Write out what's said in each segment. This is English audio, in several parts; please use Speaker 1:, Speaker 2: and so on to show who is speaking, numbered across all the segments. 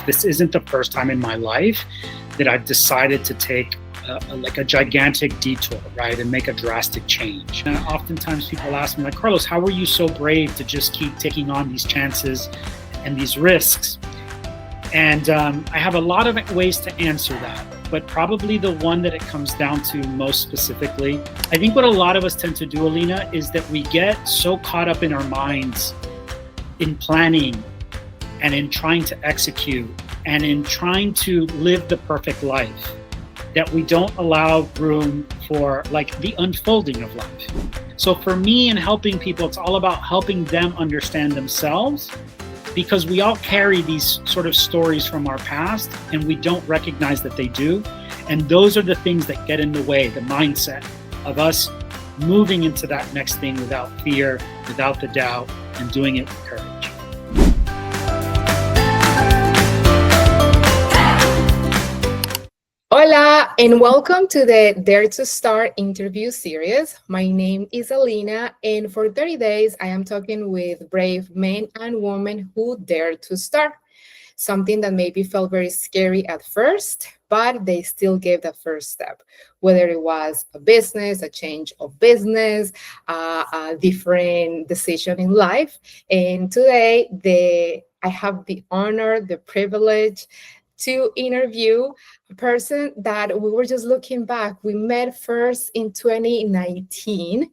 Speaker 1: which this isn't the first time in my life that I've decided to take a gigantic detour, right, and make a drastic change. And oftentimes people ask me, like, Carlos, how were you so brave to just keep taking on these chances and these risks? And I have a lot of ways to answer that, but probably the one that it comes down to most specifically, I think what a lot of us tend to do, Alina, is that we get so caught up in our minds in planning and in trying to execute and in trying to live the perfect life that we don't allow room for like the unfolding of life. So for me, in helping people, it's all about helping them understand themselves, because we all carry these sort of stories from our past and we don't recognize that they do. And those are the things that get in the way, the mindset of us moving into that next thing without fear, without the doubt, and doing it with courage.
Speaker 2: Hola, and welcome to the Dare to Start interview series. My name is Alina, and for 30 days, I am talking with brave men and women who dare to start. Something that maybe felt very scary at first, but they still gave the first step, whether it was a business, a change of business, a different decision in life. And today, I have the honor, the privilege to interview a person that we were just looking back. We met first in 2019.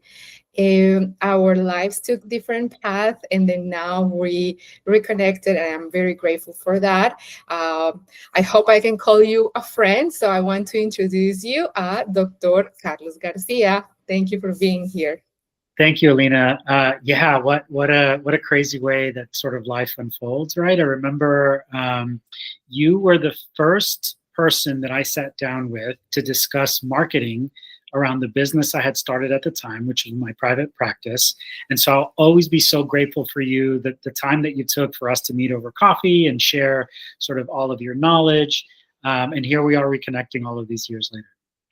Speaker 2: Our lives took different paths, and then now we reconnected, and I'm very grateful for that. I hope I can call you a friend, so I want to introduce you, Dr. Carlos Garcia. Thank you for being here.
Speaker 1: Thank you, Alina. Yeah, what a crazy way that sort of life unfolds, right? I remember you were the first person that I sat down with to discuss marketing around the business I had started at the time, which was my private practice. And so I'll always be so grateful for you, that the time that you took for us to meet over coffee and share sort of all of your knowledge. And here we are reconnecting all of these years later.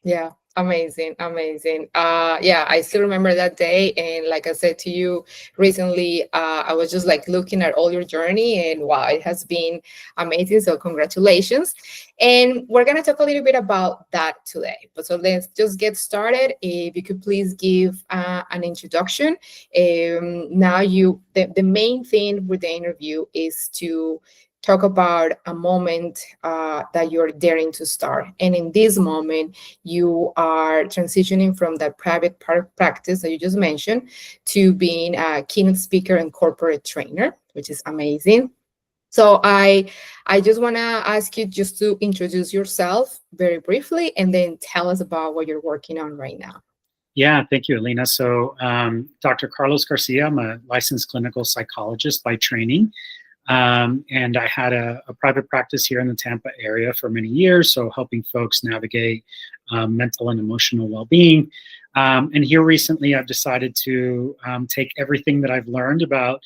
Speaker 2: Yeah, amazing. Yeah, I still remember that day. And like I said to you recently, I was just like looking at all your journey, and wow, it has been amazing. So congratulations. And we're going to talk a little bit about that today. But so let's just get started. If you could please give an introduction. Now the main thing with the interview is to talk about a moment that you're daring to start. And in this moment, you are transitioning from that private practice that you just mentioned to being a keynote speaker and corporate trainer, which is amazing. So I just want to ask you just to introduce yourself very briefly, and then tell us about what you're working on right now.
Speaker 1: Yeah, thank you, Alina. So Dr. Carlos Garcia, I'm a licensed clinical psychologist by training. And I had a private practice here in the Tampa area for many years, so helping folks navigate mental and emotional well-being. And here recently, I've decided to take everything that I've learned about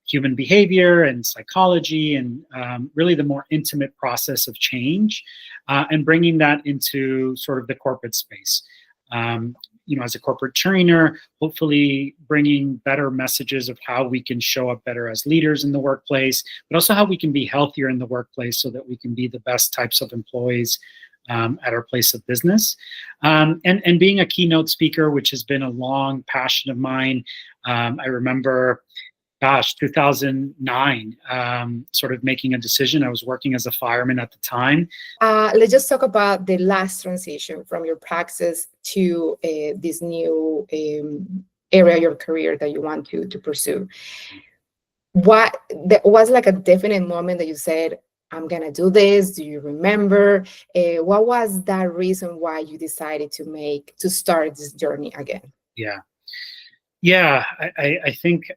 Speaker 1: human behavior and psychology and really the more intimate process of change and bringing that into sort of the corporate space. As a corporate trainer, hopefully bringing better messages of how we can show up better as leaders in the workplace, but also how we can be healthier in the workplace so that we can be the best types of employees at our place of business. And being a keynote speaker, which has been a long passion of mine. I remember 2009, sort of making a decision. I was working as a fireman at the time.
Speaker 2: Let's just talk about the last transition from your practice to this new area of your career that you want to pursue. What was like a definite moment that you said, I'm going to do this? Do you remember? What was that reason why you decided to start this journey again?
Speaker 1: Yeah, I think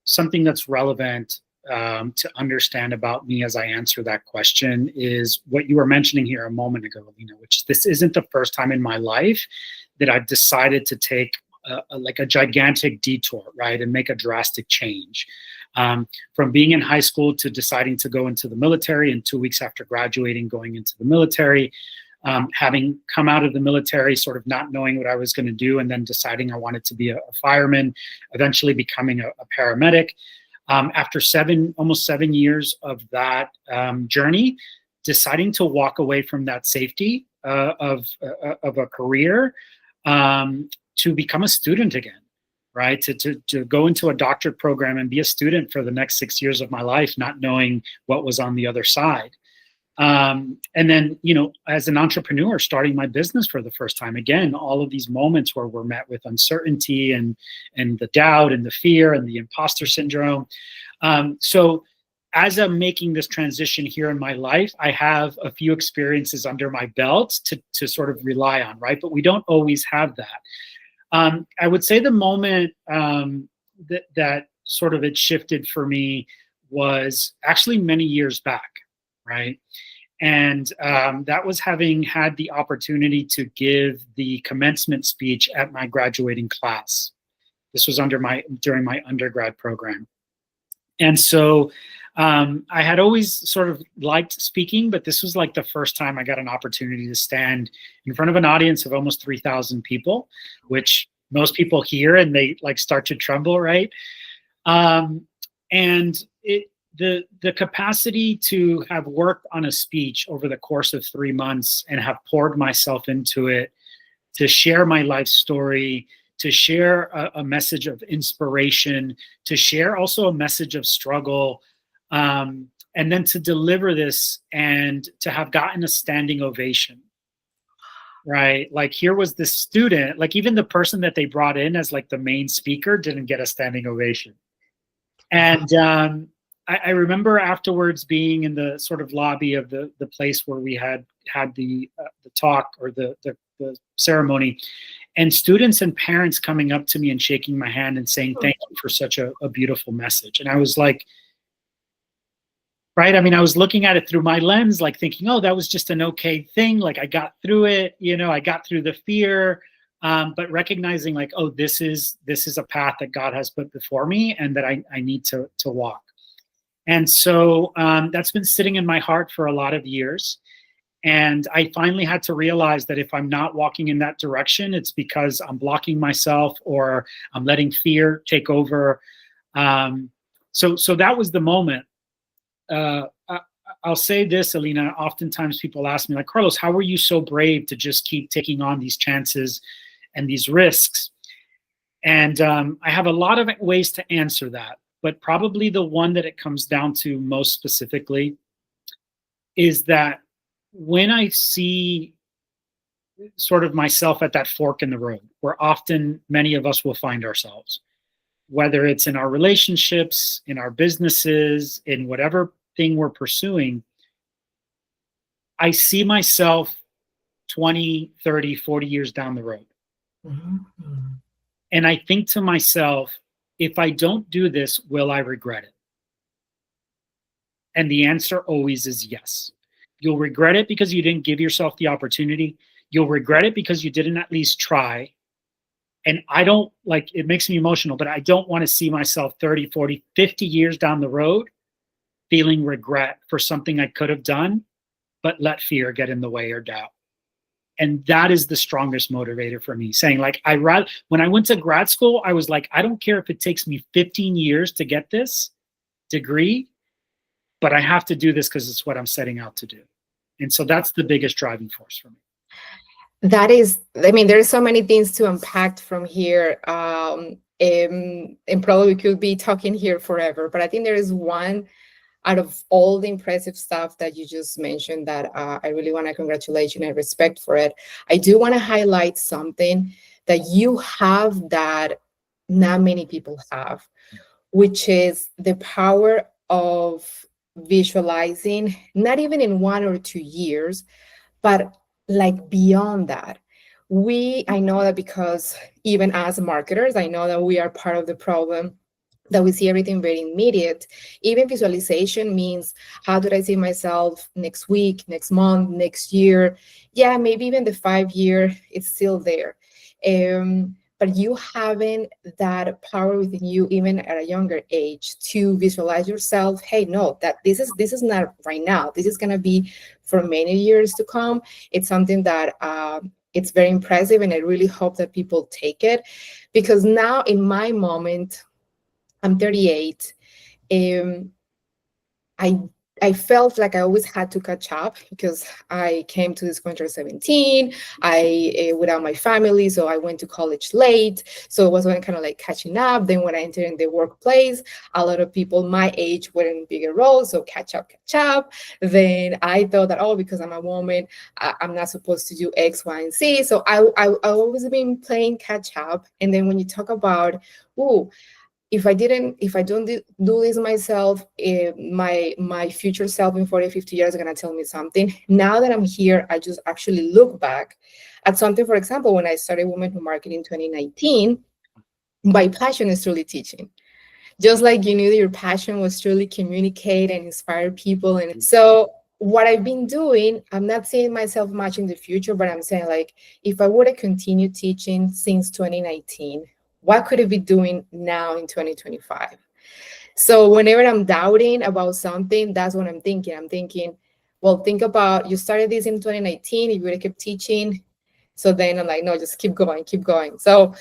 Speaker 1: something that's relevant to understand about me as I answer that question is what you were mentioning here a moment ago, Alina, which this isn't the first time in my life that I've decided to take a gigantic detour, right, and make a drastic change. From being in high school to deciding to go into the military, and 2 weeks after graduating, going into the military, having come out of the military, sort of not knowing what I was going to do, and then deciding I wanted to be a fireman, eventually becoming a paramedic. After almost 7 years of that journey, deciding to walk away from that safety of a career to become a student again, right? To go into a doctorate program and be a student for the next 6 years of my life, not knowing what was on the other side. And then, as an entrepreneur, starting my business for the first time, again, all of these moments where we're met with uncertainty and the doubt and the fear and the imposter syndrome. So as I'm making this transition here in my life, I have a few experiences under my belt to sort of rely on, right? But we don't always have that. I would say the moment that sort of it shifted for me was actually many years back, right? And that was having had the opportunity to give the commencement speech at my graduating class. This was during my undergrad program. And so I had always sort of liked speaking, but this was like the first time I got an opportunity to stand in front of an audience of almost 3,000 people, which most people hear and they like start to tremble, right? And the capacity to have worked on a speech over the course of 3 months and have poured myself into it, to share my life story, to share a message of inspiration, to share also a message of struggle, and then to deliver this and to have gotten a standing ovation, right? Like here was this student, like even the person that they brought in as like the main speaker didn't get a standing ovation. And I remember afterwards being in the sort of lobby of the place where we had the talk or the ceremony, and students and parents coming up to me and shaking my hand and saying, "Thank you for such a beautiful message." And I was like, right? I mean, I was looking at it through my lens, like thinking, "Oh, that was just an okay thing. Like I got through it, I got through the fear." But recognizing like, oh, this is a path that God has put before me and that I need to walk. And so that's been sitting in my heart for a lot of years. And I finally had to realize that if I'm not walking in that direction, it's because I'm blocking myself or I'm letting fear take over. So that was the moment. I'll say this, Alina, oftentimes people ask me like, Carlos, how were you so brave to just keep taking on these chances and these risks? And I have a lot of ways to answer that, but probably the one that it comes down to most specifically is that when I see sort of myself at that fork in the road, where often many of us will find ourselves, whether it's in our relationships, in our businesses, in whatever thing we're pursuing, I see myself 20, 30, 40 years down the road. Mm-hmm. And I think to myself, if I don't do this, will I regret it? And the answer always is yes. You'll regret it because you didn't give yourself the opportunity. You'll regret it because you didn't at least try. And I don't like, it makes me emotional, but I don't want to see myself 30, 40, 50 years down the road feeling regret for something I could have done, but let fear get in the way or doubt. And that is the strongest motivator for me, saying like, when I went to grad school, I was like, I don't care if it takes me 15 years to get this degree, but I have to do this because it's what I'm setting out to do. And so that's the biggest driving force for me.
Speaker 2: That is, I mean, there's so many things to unpack from here. And probably could be talking here forever, but I think there is one out of all the impressive stuff that you just mentioned that I really want to congratulate you and respect for it. I do want to highlight something that you have that not many people have, which is the power of visualizing, not even in 1 or 2 years, but like beyond that. I know that because even as marketers, I know that we are part of the problem, that we see everything very immediate. Even visualization means, how do I see myself next week, next month, next year? Yeah, maybe even the 5-year, it's still there. But you having that power within you, even at a younger age, to visualize yourself, hey, no, that this is not right now. This is gonna be for many years to come. It's something that it's very impressive, and I really hope that people take it, because now in my moment, I'm 38, Um, I I felt like I always had to catch up because I came to this country at 17. I without my family, so I went to college late. So it was when kind of like catching up. Then when I entered in the workplace, a lot of people my age were in bigger roles, so catch up, catch up. Then I thought that, oh, because I'm a woman, I'm not supposed to do X, Y, and Z. So I always been playing catch up. And then when you talk about, oh, if I don't do this myself, my future self in 40, 50 years is going to tell me something. Now that I'm here, I just actually look back at something. For example, when I started Women Who Market in 2019, my passion is truly teaching. Just like you knew that your passion was truly communicate and inspire people. And so what I've been doing, I'm not seeing myself much in the future, but I'm saying, like, if I would have continued teaching since 2019, what could I be doing now in 2025? So whenever I'm doubting about something, that's what I'm thinking. I'm thinking, well, think about, you started this in 2019, you would have kept teaching. So then I'm like, no, just keep going, keep going. So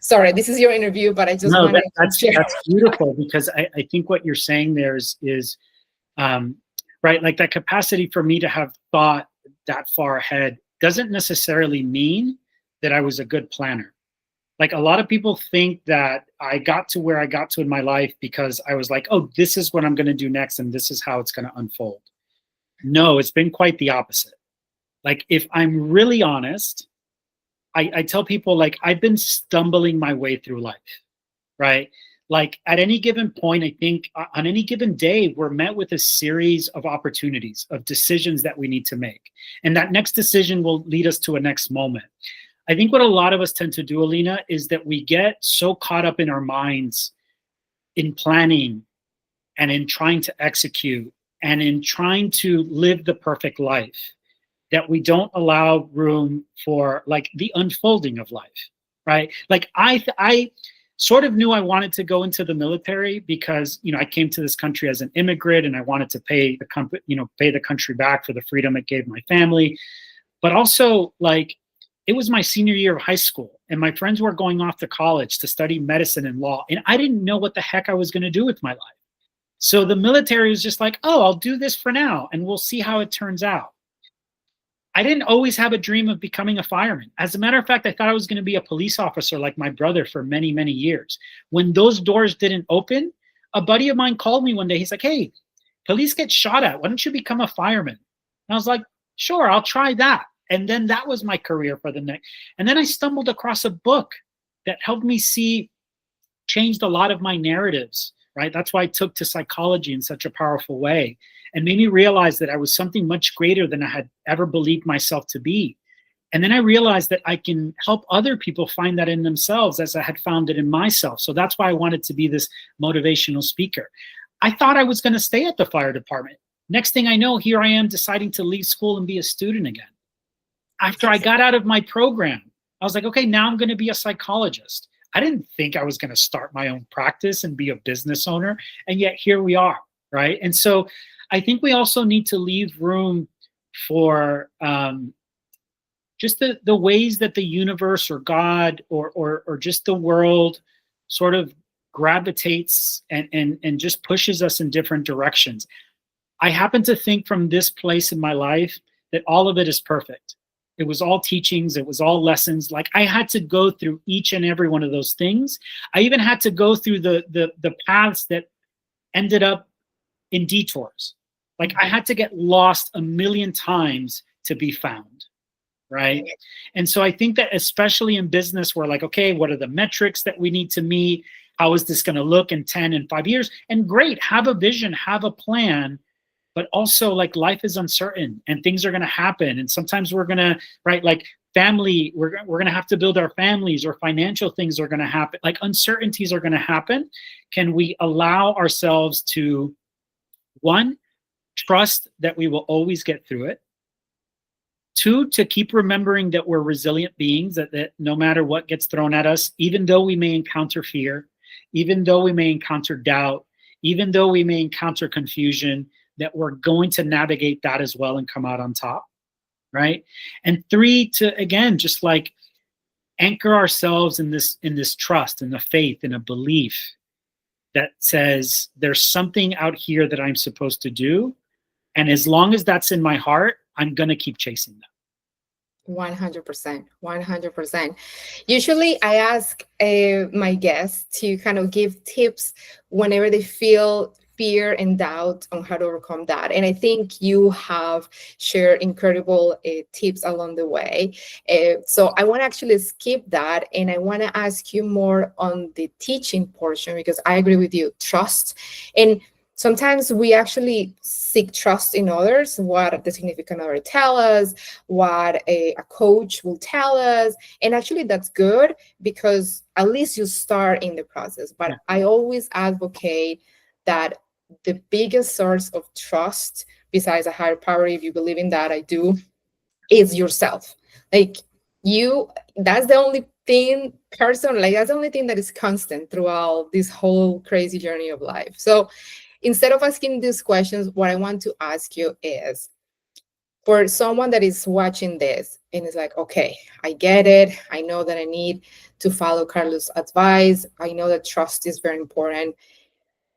Speaker 2: sorry, this is your interview, but I just
Speaker 1: No,
Speaker 2: wanted to share.
Speaker 1: that's beautiful, because I think what you're saying there is right, like that capacity for me to have thought that far ahead doesn't necessarily mean that I was a good planner. Like, a lot of people think that I got to where I got to in my life because I was like, oh, this is what I'm going to do next, and this is how it's going to unfold. No, it's been quite the opposite. Like, if I'm really honest, I tell people, like, I've been stumbling my way through life, right? Like, at any given point, I think on any given day, we're met with a series of opportunities, of decisions that we need to make. And that next decision will lead us to a next moment. I think what a lot of us tend to do, Alina, is that we get so caught up in our minds in planning and in trying to execute and in trying to live the perfect life that we don't allow room for, like, the unfolding of life, right? Like, I sort of knew I wanted to go into the military because, I came to this country as an immigrant and I wanted to pay the country back for the freedom it gave my family. But also, like, it was my senior year of high school and my friends were going off to college to study medicine and law. And I didn't know what the heck I was going to do with my life. So the military was just like, oh, I'll do this for now and we'll see how it turns out. I didn't always have a dream of becoming a fireman. As a matter of fact, I thought I was going to be a police officer like my brother for many, many years. When those doors didn't open, a buddy of mine called me one day. He's like, hey, police get shot at. Why don't you become a fireman? And I was like, sure, I'll try that. And then that was my career for the next. And then I stumbled across a book that helped me changed a lot of my narratives, right? That's why I took to psychology in such a powerful way and made me realize that I was something much greater than I had ever believed myself to be. And then I realized that I can help other people find that in themselves as I had found it in myself. So that's why I wanted to be this motivational speaker. I thought I was going to stay at the fire department. Next thing I know, here I am deciding to leave school and be a student again. After I got out of my program, I was like, okay, now I'm going to be a psychologist. I didn't think I was going to start my own practice and be a business owner. And yet here we are, right? And so I think we also need to leave room for just the ways that the universe or God or just the world sort of gravitates and just pushes us in different directions. I happen to think from this place in my life that all of it is perfect. It was all teachings. It was all lessons. Like, I had to go through each and every one of those things. I even had to go through the paths that ended up in detours. Like, I had to get lost a million times to be found, right? And so I think that especially in business, we're like, okay, what are the metrics that we need to meet? How is this going to look in 10 and 5 years? And great, have a vision, have a plan. But also, like, life is uncertain and things are going to happen. And sometimes we're going to, right, like family, we're going to have to build our families, or financial things are going to happen. Like, uncertainties are going to happen. Can we allow ourselves to, one, trust that we will always get through it? Two, to keep remembering that we're resilient beings, that no matter what gets thrown at us, even though we may encounter fear, even though we may encounter doubt, even though we may encounter confusion, that we're going to navigate that as well and come out on top, right? And three, to, again, just like anchor ourselves in this trust, in the faith, in a belief that says there's something out here that I'm supposed to do. And as long as that's in my heart, I'm going to keep chasing that.
Speaker 2: 100%. 100%. Usually, I ask my guests to kind of give tips whenever they feel fear and doubt on how to overcome that. And I think you have shared incredible tips along the way. So I want to actually skip that, and I want to ask you more on the teaching portion, because I agree with you, trust. And sometimes we actually seek trust in others, what the significant other tell us, what a coach will tell us. And actually that's good, because at least you start in the process. But I always advocate that the biggest source of trust, besides a higher power, if you believe in that, I do, is yourself. Like that's the only thing, that's the only thing that is constant throughout this whole crazy journey of life. So instead of asking these questions, what I want to ask you is, for someone that is watching this and is like, okay, I get it. I know that I need to follow Carlos' advice. I know that trust is very important.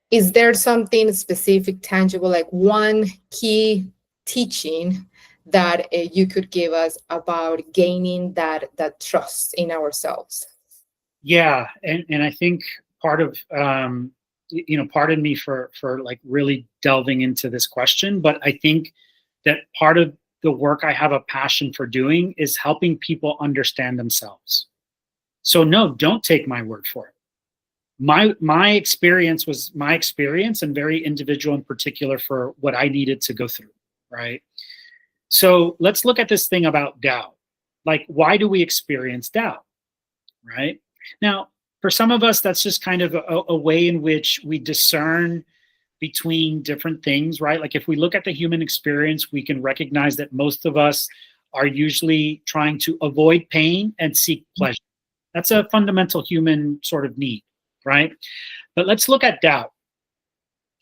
Speaker 2: Is there something specific, tangible, like one key teaching that you could give us about gaining that trust in ourselves?
Speaker 1: Yeah. And I think part of, pardon me for like really delving into this question, but I think that part of the work I have a passion for doing is helping people understand themselves. So no, don't take my word for it. My experience was my experience, and very individual in particular for what I needed to go through, right? So let's look at this thing about doubt. Like, why do we experience doubt, right? Now, for some of us, that's just kind of a way in which we discern between different things, right? Like if we look at the human experience, we can recognize that most of us are usually trying to avoid pain and seek pleasure. That's a fundamental human sort of need, right? But let's look at doubt,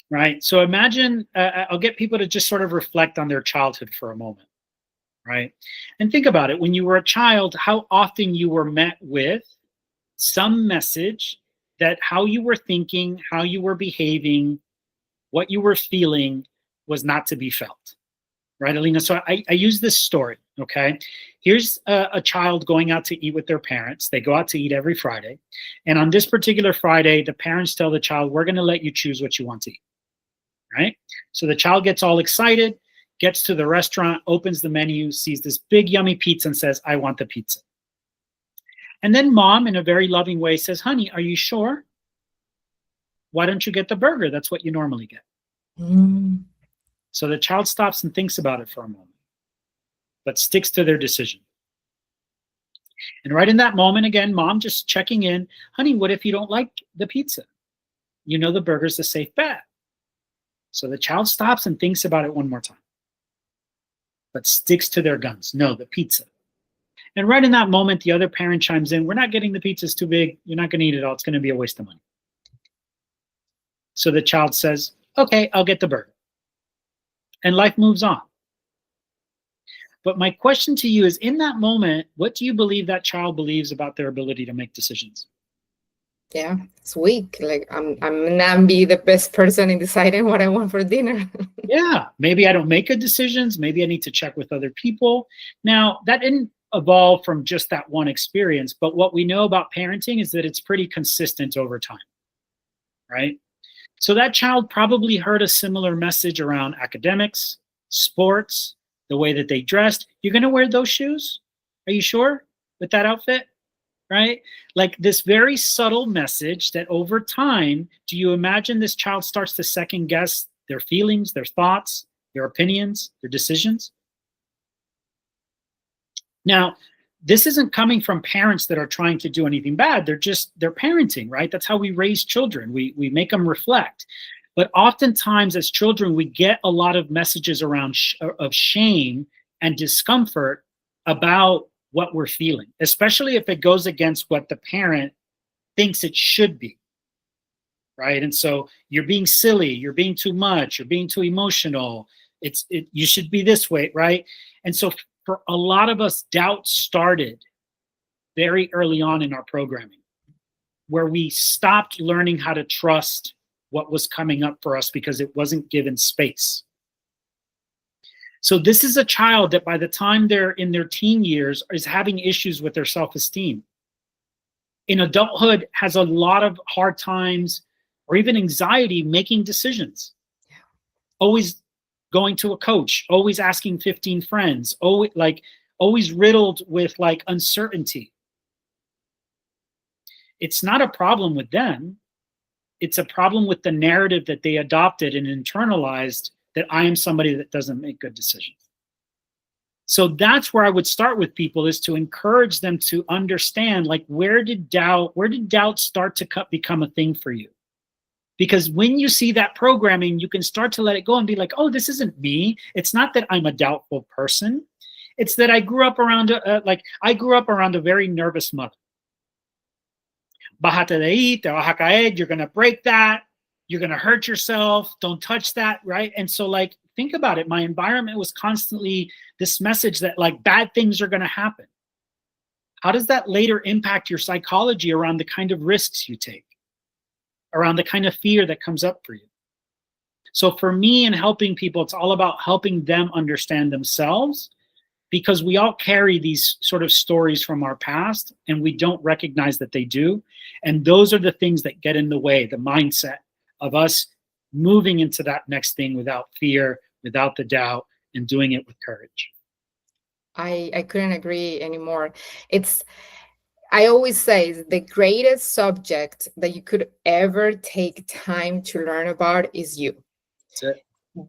Speaker 1: right? So imagine, I'll get people to just sort of reflect on their childhood for a moment, right? And think about it. When you were a child, how often you were met with some message that how you were thinking, how you were behaving, what you were feeling was not to be felt, right, Alina? So I use this story, okay? Here's a child going out to eat with their parents. They go out to eat every Friday. And on this particular Friday, the parents tell the child, we're going to let you choose what you want to eat, right? So the child gets all excited, gets to the restaurant, opens the menu, sees this big yummy pizza and says, I want the pizza. And then mom, in a very loving way, says, honey, are you sure? Why don't you get the burger? That's what you normally get. So the child stops and thinks about it for a moment, but sticks to their decision. And right in that moment, again, mom just checking in, honey, what if you don't like the pizza? You know the burger's a safe bet. So the child stops and thinks about it one more time, but sticks to their guns. No, the pizza. And right in that moment, the other parent chimes in, we're not getting the pizza, it's too big. You're not going to eat it all. It's going to be a waste of money. So the child says, okay, I'll get the burger. And life moves on. But my question to you is, in that moment, what do you believe that child believes about their ability to make decisions?
Speaker 2: Yeah, it's weak. Like I'm not be the best person in deciding what I want for dinner.
Speaker 1: Yeah, maybe I don't make good decisions. Maybe I need to check with other people. Now, that didn't evolve from just that one experience, but what we know about parenting is that it's pretty consistent over time, right? So that child probably heard a similar message around academics, sports, the way that they dressed. You're going to wear those shoes? Are you sure with that outfit? Right? Like this very subtle message that over time, do you imagine this child starts to second guess their feelings, their thoughts, their opinions, their decisions? Now, this isn't coming from parents that are trying to do anything bad. They're parenting, right? That's how we raise children. We make them reflect. But oftentimes as children, we get a lot of messages around of shame and discomfort about what we're feeling, especially if it goes against what the parent thinks it should be, right? And so you're being silly, you're being too much, you're being too emotional. You should be this way, right? And so for a lot of us, doubt started very early on in our programming, where we stopped learning how to trust what was coming up for us because it wasn't given space. So this is a child that by the time they're in their teen years is having issues with their self-esteem. In adulthood has a lot of hard times or even anxiety making decisions. Always going to a coach, always asking 15 friends, always riddled with like uncertainty. It's not a problem with them. It's a problem with the narrative that they adopted and internalized, that I am somebody that doesn't make good decisions. So that's where I would start with people, is to encourage them to understand, like, where did doubt start to become a thing for you? Because when you see that programming, you can start to let it go and be like, oh, this isn't me. It's not that I'm a doubtful person. It's that I grew up around a very nervous mother. Bájate de ahí, te vas a caer, you're going to break that. You're going to hurt yourself. Don't touch that, right? And so, like, think about it. My environment was constantly this message that, like, bad things are going to happen. How does that later impact your psychology around the kind of risks you take, around the kind of fear that comes up for you? So for me, in helping people, it's all about helping them understand themselves, because we all carry these sort of stories from our past and we don't recognize that they do. And those are the things that get in the way, the mindset of us moving into that next thing without fear, without the doubt, and doing it with courage.
Speaker 2: I couldn't agree anymore. I always say the greatest subject that you could ever take time to learn about is you.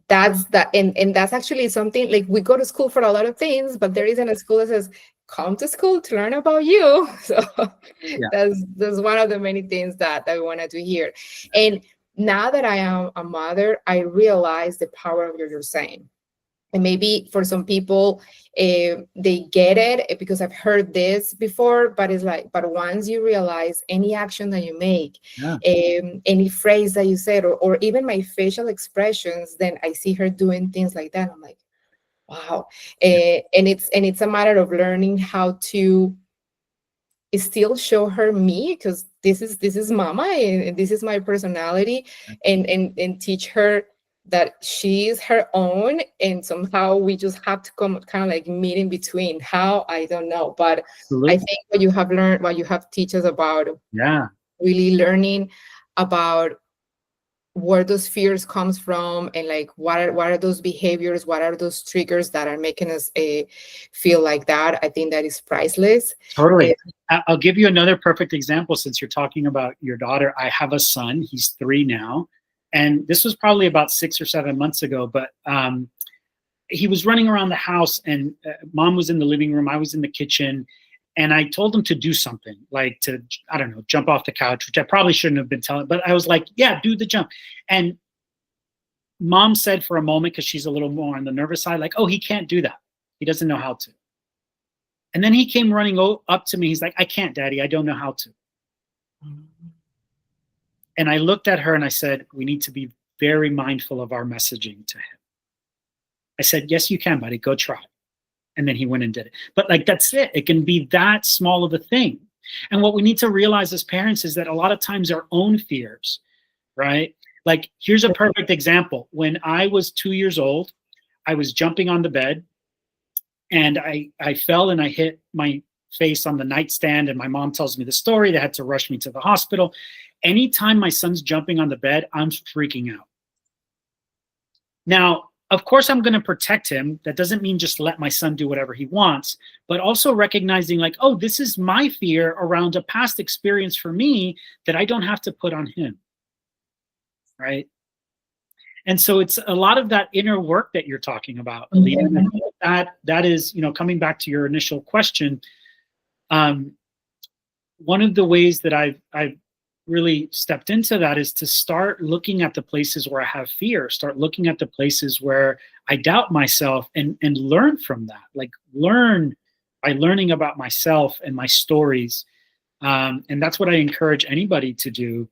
Speaker 1: That's it.
Speaker 2: And that's actually something, like, we go to school for a lot of things, but there isn't a school that says, come to school to learn about you. So yeah. That's one of the many things that I wanted to hear. And now that I am a mother, I realize the power of what you're saying. And maybe for some people, they get it because I've heard this before, but it's like, but once you realize any action that you make, any phrase that you said, or even my facial expressions, then I see her doing things like that. I'm like, wow. And it's a matter of learning how to still show her me, because this is mama and this is my personality, and teach her that she is her own, and somehow we just have to come kind of like meet in between. How, I don't know, but absolutely. I think what you have learned, what you have teach us about, really learning about where those fears comes from, and like what are those behaviors, what are those triggers that are making us feel like that. I think that is priceless.
Speaker 1: Totally. I'll give you another perfect example, since you're talking about your daughter. I have a son, he's 3 now. And this was probably about 6 or 7 months ago, but he was running around the house, and mom was in the living room, I was in the kitchen, and I told him to do something, like to, I don't know, jump off the couch, which I probably shouldn't have been telling, but I was like, yeah, do the jump. And mom said for a moment, because she's a little more on the nervous side, like, oh, he can't do that. He doesn't know how to. And then he came running up to me. He's like, I can't, Daddy. I don't know how to. And I looked at her and I said, we need to be very mindful of our messaging to him. I said, yes, you can, buddy. Go try. And then he went and did it. But like, that's it. It can be that small of a thing. And what we need to realize as parents is that a lot of times our own fears, right? Like, here's a perfect example. When I was 2 years old, I was jumping on the bed, and I fell and I hit my face on the nightstand, and my mom tells me the story. They had to rush me to the hospital. Anytime my son's jumping on the bed, I'm freaking out. Now, of course, I'm going to protect him. That doesn't mean just let my son do whatever he wants, but also recognizing, like, oh, this is my fear around a past experience for me that I don't have to put on him, right? And so it's a lot of that inner work that you're talking about, Alina. Mm-hmm. That is, you know, coming back to your initial question, one of the ways that I've really stepped into that is to start looking at the places where I have fear, start looking at the places where I doubt myself, and learn from that. Like, learn by learning about myself and my stories. And that's what I encourage anybody to do.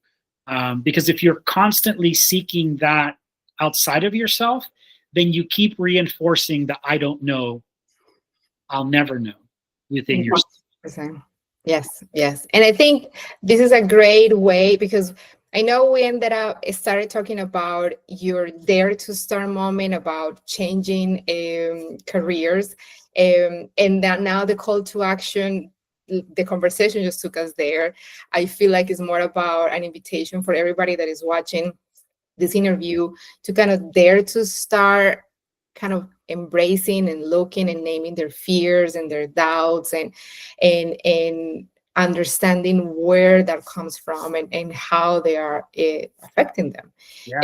Speaker 1: Because if you're constantly seeking that outside of yourself, then you keep reinforcing the I don't know, I'll never know within yourself.
Speaker 2: Yes. And I think this is a great way, because I know we ended up started talking about your dare to start moment, about changing careers, and that now the call to action, the conversation just took us there. I feel like it's more about an invitation for everybody that is watching this interview to kind of dare to start kind of embracing and looking and naming their fears and their doubts, and understanding where that comes from, and how they are affecting them.
Speaker 1: Yeah.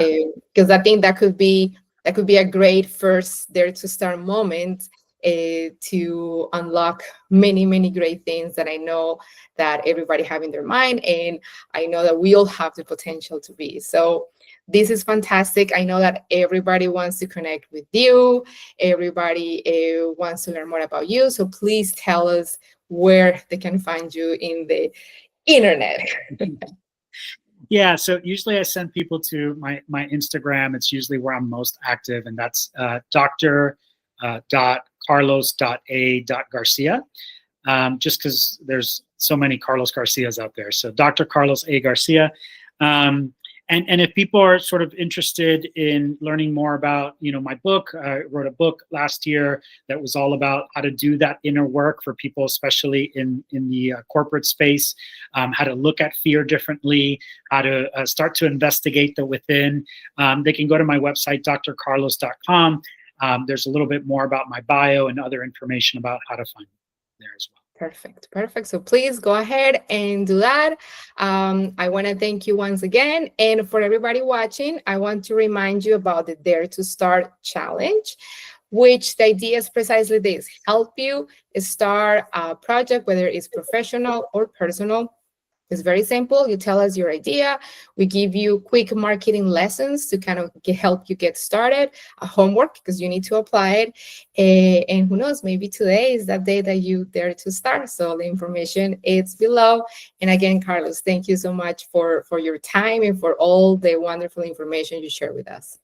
Speaker 2: Because I think that could be a great first dare to start moment, to unlock many, many great things that I know that everybody have in their mind, and I know that we all have the potential to be. So this is fantastic. I know that everybody wants to connect with you. Everybody wants to learn more about you. So please tell us where they can find you in the internet.
Speaker 1: Yeah, so usually I send people to my Instagram. It's usually where I'm most active, and that's Dr.Carlos.A.Garcia. Just because there's so many Carlos Garcias out there. So Dr. Carlos A. Garcia. And if people are sort of interested in learning more about, my book, I wrote a book last year that was all about how to do that inner work for people, especially in the corporate space, how to look at fear differently, how to start to investigate the within. They can go to my website, drcarlos.com. There's a little bit more about my bio and other information about how to find me there as well.
Speaker 2: Perfect. So please go ahead and do that. I want to thank you once again. And for everybody watching, I want to remind you about the Dare to Start challenge, which the idea is precisely this: help you start a project, whether it's professional or personal. It's very simple. You tell us your idea. We give you quick marketing lessons to kind of help you get started, a homework because you need to apply it. And who knows, maybe today is that day that you dare to start. So the information is below. And again, Carlos, thank you so much for your time and for all the wonderful information you share with us.